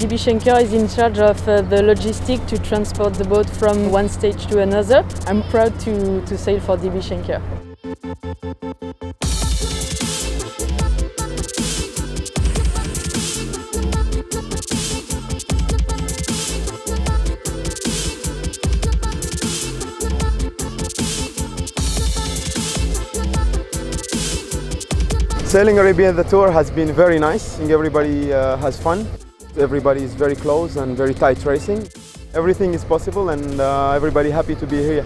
DB Schenker is in charge of the logistics to transport the boat from one stage to another. I'm proud to sail for DB Schenker. Sailing Arabia the tour has been very nice. I think everybody has fun. Everybody is very close and very tight racing. Everything is possible and everybody happy to be here.